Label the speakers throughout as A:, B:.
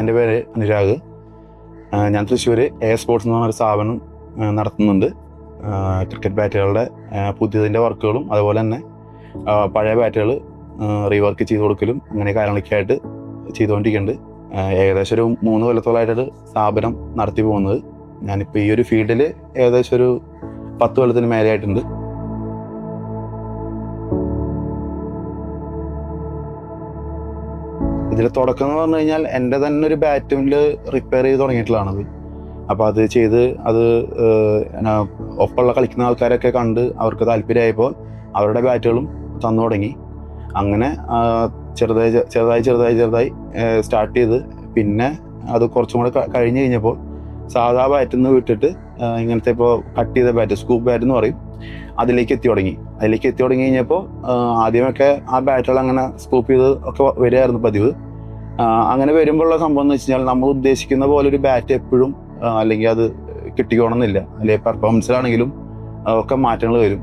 A: എൻ്റെ പേര് അനുരാഗ്. ഞാൻ തൃശ്ശൂർ എ സ്പോർട്സ് എന്ന് പറഞ്ഞൊരു സ്ഥാപനം നടത്തുന്നുണ്ട്. ക്രിക്കറ്റ് ബാറ്റുകളുടെ പുതിയതിൻ്റെ വർക്കുകളും അതുപോലെ തന്നെ പഴയ ബാറ്റുകൾ റീവർക്ക് ചെയ്ത് കൊടുക്കലും അങ്ങനെ കാര്യങ്ങളൊക്കെ ആയിട്ട് ചെയ്തുകൊണ്ടിരിക്കുന്നുണ്ട്. ഏകദേശം ഒരു 3 കൊല്ലത്തോളമായിട്ടാണ് സ്ഥാപനം നടത്തി പോകുന്നത്. ഞാനിപ്പോൾ ഈ ഒരു ഫീൽഡിൽ ഏകദേശം ഒരു 10 കൊല്ലത്തിന് മേലെയായിട്ടുണ്ട്. ഇതിൽ തുടക്കം എന്ന് പറഞ്ഞു കഴിഞ്ഞാൽ എൻ്റെ തന്നെ ഒരു ബാറ്റിൽ റിപ്പയർ ചെയ്ത് തുടങ്ങിയിട്ടുള്ളതാണത്. അപ്പോൾ അത് ചെയ്ത് അത് ഒപ്പമുള്ള കളിക്കുന്ന ആൾക്കാരൊക്കെ കണ്ട് അവർക്ക് താല്പര്യമായപ്പോൾ അവരുടെ ബാറ്റുകളും തന്നു തുടങ്ങി. അങ്ങനെ ചെറുതായി സ്റ്റാർട്ട് ചെയ്ത് പിന്നെ അത് കുറച്ചും കൂടെ കഴിഞ്ഞ് കഴിഞ്ഞപ്പോൾ സാധാ ബാറ്റിൽ നിന്ന് വിട്ടിട്ട് ഇങ്ങനത്തെ ഇപ്പോൾ കട്ട് ചെയ്ത ബാറ്റ്, സ്കൂപ്പ് ബാറ്റ് എന്ന് പറയും, അതിലേക്ക് എത്തി തുടങ്ങി കഴിഞ്ഞപ്പോൾ ആദ്യമൊക്കെ ആ ബാറ്റുകൾ അങ്ങനെ സ്കൂപ്പ് ചെയ്ത് ഒക്കെ വരികയായിരുന്നു പതിവ്. അങ്ങനെ വരുമ്പോഴുള്ള സംഭവം എന്ന് വെച്ച് കഴിഞ്ഞാൽ നമ്മൾ ഉദ്ദേശിക്കുന്ന പോലെ ഒരു ബാറ്റ് എപ്പോഴും അല്ലെങ്കിൽ അത് കിട്ടിക്കോണമെന്നില്ല, അല്ലെങ്കിൽ പെർഫോമൻസിലാണെങ്കിലും ഒക്കെ മാറ്റങ്ങൾ വരും.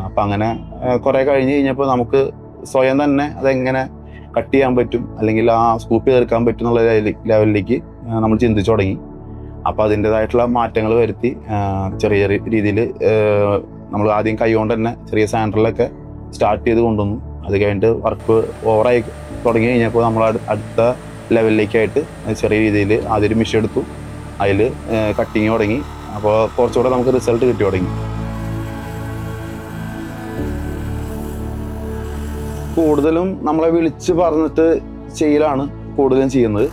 A: അപ്പം അങ്ങനെ കുറേ കഴിഞ്ഞ് കഴിഞ്ഞപ്പോൾ നമുക്ക് സ്വയം തന്നെ അതെങ്ങനെ കട്ട് ചെയ്യാൻ പറ്റും അല്ലെങ്കിൽ ആ സ്കൂപ്പ് ചെയ്തെടുക്കാൻ പറ്റും എന്നുള്ള ലെവലിലേക്ക് നമ്മൾ ചിന്തിച്ചു തുടങ്ങി. അപ്പോൾ അതിൻ്റേതായിട്ടുള്ള മാറ്റങ്ങൾ വരുത്തി ചെറിയ രീതിയിൽ നമ്മൾ ആദ്യം കൈകൊണ്ട് തന്നെ ചെറിയ സാൻഡറിലൊക്കെ സ്റ്റാർട്ട് ചെയ്ത് കൊണ്ടുവന്നു. അത് കഴിഞ്ഞിട്ട് വർക്ക് ഓവറായി തുടങ്ങി കഴിഞ്ഞപ്പോൾ നമ്മൾ അടുത്ത ലെവലിലേക്കായിട്ട് ചെറിയ രീതിയിൽ ആദ്യം മെഷീൻ എടുത്തു, അതിൽ കട്ടിങ് തുടങ്ങി. അപ്പോൾ കുറച്ചുകൂടെ നമുക്ക് റിസൾട്ട് കിട്ടി തുടങ്ങി. കൂടുതലും നമ്മളെ വിളിച്ച് പറഞ്ഞിട്ട് ചെയ്യലാണ് കൂടുതലും ചെയ്യുന്നത്.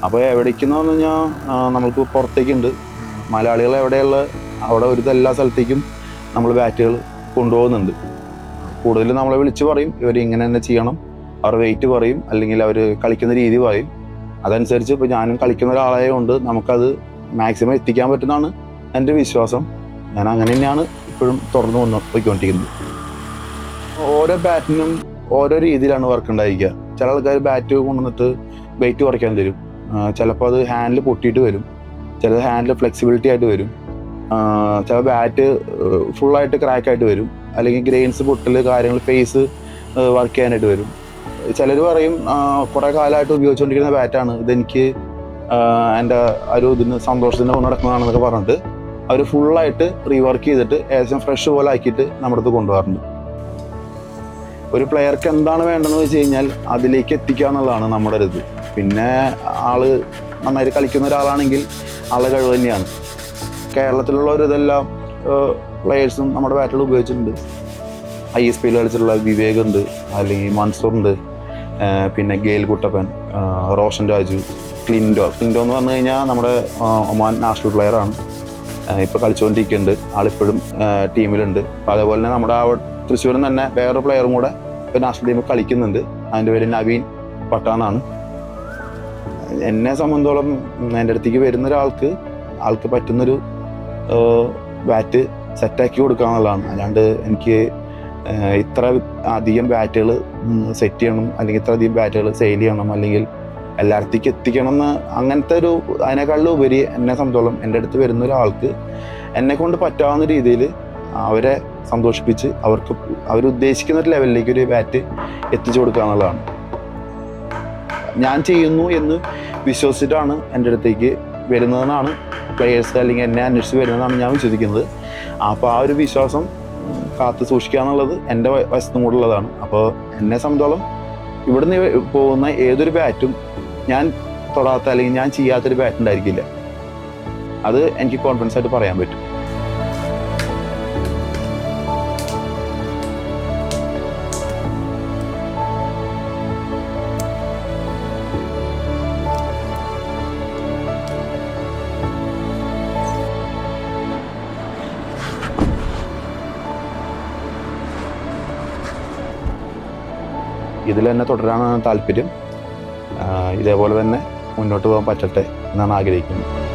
A: അപ്പോൾ എവിടേക്കെന്ന് പറഞ്ഞു കഴിഞ്ഞാൽ നമ്മൾക്ക് പുറത്തേക്കുണ്ട്, മലയാളികൾ എവിടെയുള്ള അവിടെ ഒരു എല്ലാ സ്ഥലത്തേക്കും നമ്മൾ ബാറ്റുകൾ കൊണ്ടുപോകുന്നുണ്ട്. കൂടുതലും നമ്മളെ വിളിച്ച് പറയും ഇവർ ഇങ്ങനെ തന്നെ ചെയ്യണം, അവർ വെയിറ്റ് പറയും അല്ലെങ്കിൽ അവർ കളിക്കുന്ന രീതി പറയും. അതനുസരിച്ച് ഇപ്പോൾ ഞാനും കളിക്കുന്ന ഒരാളായതുകൊണ്ട് നമുക്കത് മാക്സിമം എത്തിക്കാൻ പറ്റുന്നതാണ് എൻ്റെ വിശ്വാസം. ഞാൻ അങ്ങനെ തന്നെയാണ് ഇപ്പോഴും തുടർന്ന് പോയിക്കൊണ്ടിരിക്കുന്നത്. ഓരോ ബാറ്റിനും ഓരോ രീതിയിലാണ് വർക്ക് ഉണ്ടായിരിക്കുക. ചില ആൾക്കാർ ബാറ്റ് കൊണ്ടുവന്നിട്ട് വെയിറ്റ് കുറയ്ക്കാൻ തരും, ചിലപ്പോൾ അത് ഹാൻഡിൽ പൊട്ടിയിട്ട് വരും, ചിലത് ഹാൻഡിൽ ഫ്ലെക്സിബിലിറ്റി ആയിട്ട് വരും, ചില ബാറ്റ് ഫുള്ളായിട്ട് ക്രാക്കായിട്ട് വരും, അല്ലെങ്കിൽ ഗ്രെയിൻസ് പൊട്ടൽ കാര്യങ്ങൾ ഫേസ് വർക്ക് ചെയ്യാനായിട്ട് വരും. ചിലർ പറയും കുറേ കാലമായിട്ട് ഉപയോഗിച്ചുകൊണ്ടിരിക്കുന്ന ബാറ്റാണ് ഇതെനിക്ക് എൻ്റെ ഒരു ഇതിന് സന്തോഷത്തിന് കൊണ്ട് നടക്കുന്നതാണെന്നൊക്കെ പറഞ്ഞിട്ട് അവർ ഫുള്ളായിട്ട് റീവർക്ക് ചെയ്തിട്ട് ഏകദേശം ഫ്രഷ് പോലെ ആക്കിയിട്ട് നമ്മുടെ അടുത്ത് കൊണ്ടുപോകാറുണ്ട്. ഒരു പ്ലെയർക്ക് എന്താണ് വേണ്ടതെന്ന് വെച്ച് കഴിഞ്ഞാൽ അതിലേക്ക് എത്തിക്കുക എന്നുള്ളതാണ് നമ്മുടെ ഒരു ഇത്. പിന്നെ ആള് നന്നായിട്ട് കളിക്കുന്ന ഒരാളാണെങ്കിൽ ആളുടെ കഴിവ് തന്നെയാണ്. കേരളത്തിലുള്ള ഒരു ഇതെല്ലാം പ്ലെയേഴ്സും നമ്മുടെ ബാറ്റുകൾ ഉപയോഗിച്ചിട്ടുണ്ട്. ISPL കളിച്ചിട്ടുള്ള വിവേക് ഉണ്ട്, അല്ലെങ്കിൽ മൻസൂർ ഉണ്ട്, പിന്നെ ഗെയിൽ കുട്ടപ്പൻ, റോഷൻ രാജു, ക്ലിൻഡോ എന്ന് പറഞ്ഞു കഴിഞ്ഞാൽ നമ്മുടെ ഒമാൻ നാഷണൽ പ്ലെയറാണ്, ഇപ്പോൾ കളിച്ചുകൊണ്ടിരിക്കുന്നുണ്ട്, ആളിപ്പോഴും ടീമിലുണ്ട്. അപ്പോൾ അതേപോലെ തന്നെ നമ്മുടെ തൃശ്ശൂരിൽ തന്നെ വേറൊരു പ്ലെയറും കൂടെ ഇപ്പോൾ നാഷണൽ ടീമിൽ കളിക്കുന്നുണ്ട്. അതിൻ്റെ പേര് നവീൻ പട്ടാനാണ്. എന്നെ സംബന്ധിച്ചോളം എൻ്റെ അടുത്തേക്ക് വരുന്ന ആൾക്ക് പറ്റുന്നൊരു ബാറ്റ് സെറ്റാക്കി കൊടുക്കുക എന്നുള്ളതാണ്. അല്ലാണ്ട് എനിക്ക് ഇത്ര അധികം ബാറ്റുകൾ സെറ്റ് ചെയ്യണം അല്ലെങ്കിൽ ഇത്ര അധികം ബാറ്റുകൾ സെയിൽ ചെയ്യണം അല്ലെങ്കിൽ എല്ലായിടത്തേക്ക് എത്തിക്കണം എന്ന് അങ്ങനത്തെ ഒരു അതിനേക്കാളും ഉപരി എന്നെ സംബന്ധിച്ചോളം എൻ്റെ അടുത്ത് വരുന്ന ഒരാൾക്ക് എന്നെക്കൊണ്ട് പറ്റാവുന്ന രീതിയിൽ അവരെ സന്തോഷിപ്പിച്ച് അവരുദ്ദേശിക്കുന്ന ഒരു ലെവലിലേക്ക് ഒരു ബാറ്റ് എത്തിച്ചു കൊടുക്കുക എന്നുള്ളതാണ്. ഞാൻ ചെയ്യുന്നു എന്ന് വിശ്വസിച്ചിട്ടാണ് എൻ്റെ അടുത്തേക്ക് വരുന്നതെന്നാണ് പ്ലെയേഴ്സ് അല്ലെങ്കിൽ എന്നെ അന്വേഷിച്ച് വരുന്നതെന്നാണ് ഞാൻ വിശ്വസിക്കുന്നത്. അപ്പോൾ ആ ഒരു വിശ്വാസം കാത്തു സൂക്ഷിക്കുക എന്നുള്ളത് എൻ്റെ വശത്തും കൂടെ ഉള്ളതാണ്. അപ്പോൾ എന്നെ സംബന്ധിച്ചോളം ഇവിടുന്ന് പോകുന്ന ഏതൊരു ബാറ്റും ഞാൻ തൊടാത്ത അല്ലെങ്കിൽ ഞാൻ ചെയ്യാത്തൊരു ബാറ്റ് ഉണ്ടായിരിക്കില്ല. അത് എനിക്ക് കോൺഫിഡൻസ് ആയിട്ട് പറയാൻ പറ്റും. ഇതിൽ തന്നെ തുടരാനാണ് താല്പര്യം. ഇതേപോലെ തന്നെ മുന്നോട്ട് പോകാൻ പറ്റട്ടെ എന്നാണ് ആഗ്രഹിക്കുന്നത്.